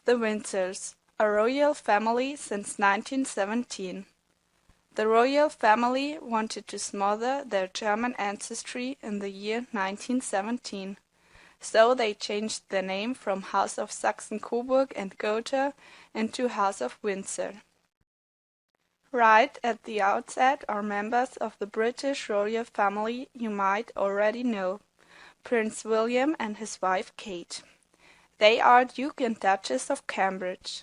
The Windsors, a royal family since 1917. The royal family wanted to smother their German ancestry in the year 1917, so they changed their name from House of Sachsen-Coburg and Gotha into House of Windsor. Right at the outset are members of the British royal family you might already know: Prince William and his wife Kate. They are Duke and Duchess of Cambridge.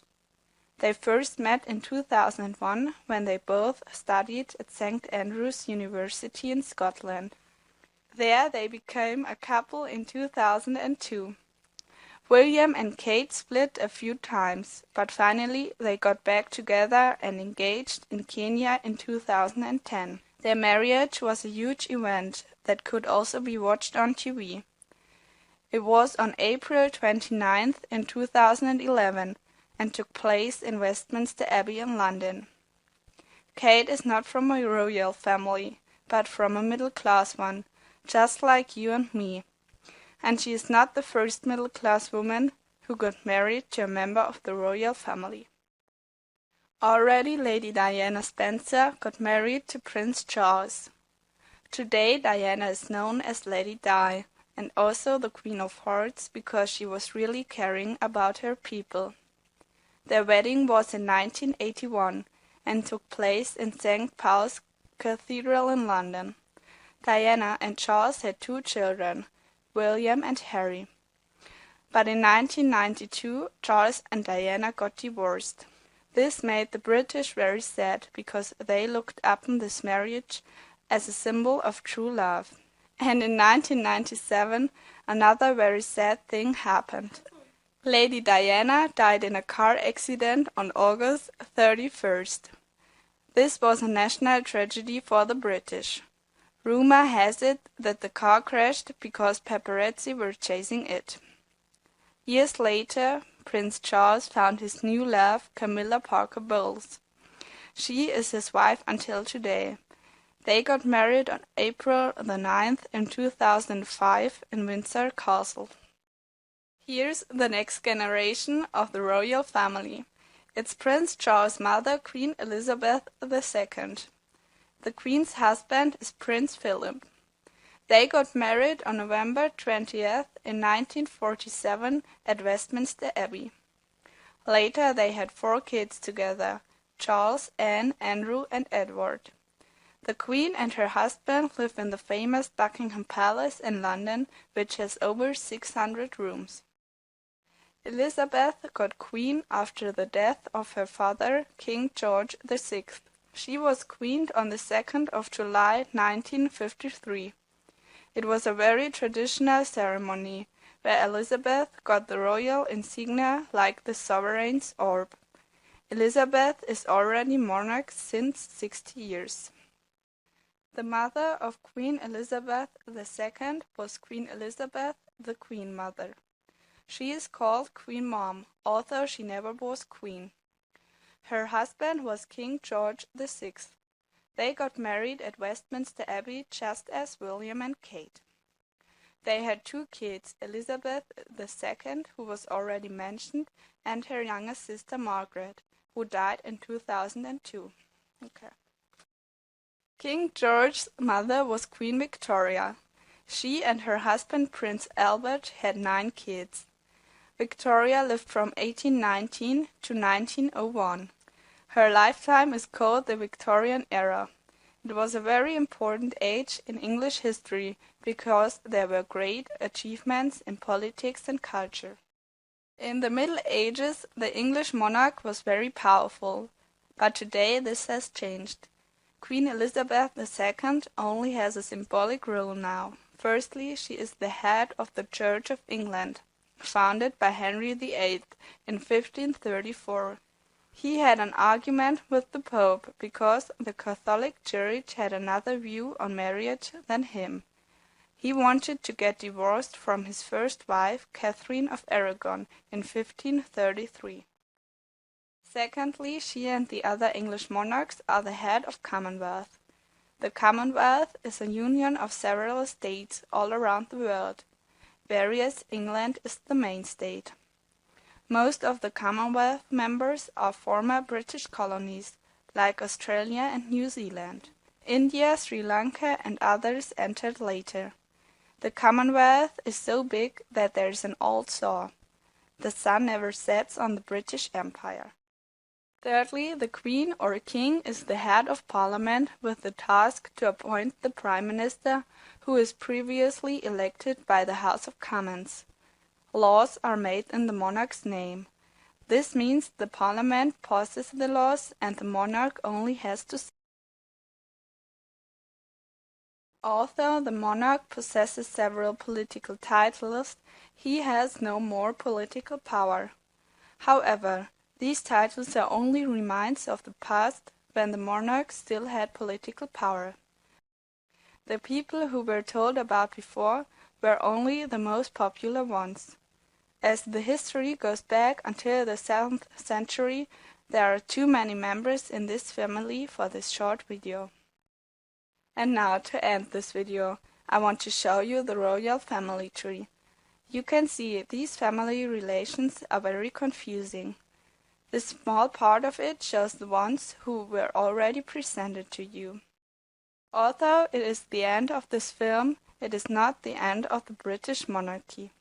They first met in 2001 when they both studied at St Andrews University in Scotland. There they became a couple in 2002. William and Kate split a few times, but finally they got back together and engaged in Kenya in 2010. Their marriage was a huge event that could also be watched on TV. It was on April 29th in 2011 and took place in Westminster Abbey in London. Kate is not from a royal family, but from a middle-class one, just like you and me. And she is not the first middle-class woman who got married to a member of the royal family. Already Lady Diana Spencer got married to Prince Charles. Today Diana is known as Lady Di, and also the Queen of Hearts because she was really caring about her people. Their wedding was in 1981 and took place in St. Paul's Cathedral in London. Diana and Charles had 2 children, William and Harry. But in 1992 Charles and Diana got divorced. This made the British very sad because they looked upon this marriage as a symbol of true love. And in 1997 another very sad thing happened. Lady Diana died in a car accident on August 31st. This was a national tragedy for the British. Rumor has it that the car crashed because paparazzi were chasing it. Years later, Prince Charles found his new love, Camilla Parker Bowles. She is his wife until today. They got married on April the 9th in 2005 in Windsor Castle. Here's the next generation of the royal family. It's Prince Charles' mother, Queen Elizabeth II. The Queen's husband is Prince Philip. They got married on November 20th in 1947 at Westminster Abbey. Later they had 4 kids together: Charles, Anne, Andrew and Edward. The Queen and her husband live in the famous Buckingham Palace in London, which has over 600 rooms. Elizabeth got queen after the death of her father, King George VI. She was queened on the 2nd of July 1953. It was a very traditional ceremony, where Elizabeth got the royal insignia like the sovereign's orb. Elizabeth is already monarch since 60 years. The mother of Queen Elizabeth II was Queen Elizabeth, the Queen Mother. She is called Queen Mom, although she never was queen. Her husband was King George VI. They got married at Westminster Abbey just as William and Kate. They had 2 kids, Elizabeth II, who was already mentioned, and her younger sister Margaret, who died in 2002. King George's mother was Queen Victoria. She and her husband Prince Albert had 9 kids. Victoria lived from 1819 to 1901. Her lifetime is called the Victorian era. It was a very important age in English history because there were great achievements in politics and culture. In the Middle Ages, the English monarch was very powerful, but today this has changed. Queen Elizabeth II only has a symbolic role now. Firstly, she is the head of the Church of England, founded by Henry VIII in 1534. He had an argument with the Pope because the Catholic Church had another view on marriage than him. He wanted to get divorced from his first wife, Catherine of Aragon, in 1533. Secondly, she and the other English monarchs are the head of Commonwealth. The Commonwealth is a union of several states all around the world, whereas England is the main state. Most of the Commonwealth members are former British colonies, like Australia and New Zealand. India, Sri Lanka, and others entered later. The Commonwealth is so big that there is an old saw: the sun never sets on the British Empire. Thirdly, the Queen or King is the head of Parliament with the task to appoint the Prime Minister, who is previously elected by the House of Commons. Laws are made in the monarch's name. This means the Parliament passes the laws and the monarch only has to sign. Although the monarch possesses several political titles, he has no more political power. However, these titles are only reminders of the past, when the monarch still had political power. The people who were told about before were only the most popular ones. As the history goes back until the 7th century, there are too many members in this family for this short video. And now, to end this video, I want to show you the royal family tree. You can see these family relations are very confusing. This small part of it shows the ones who were already presented to you. Although it is the end of this film, it is not the end of the British monarchy.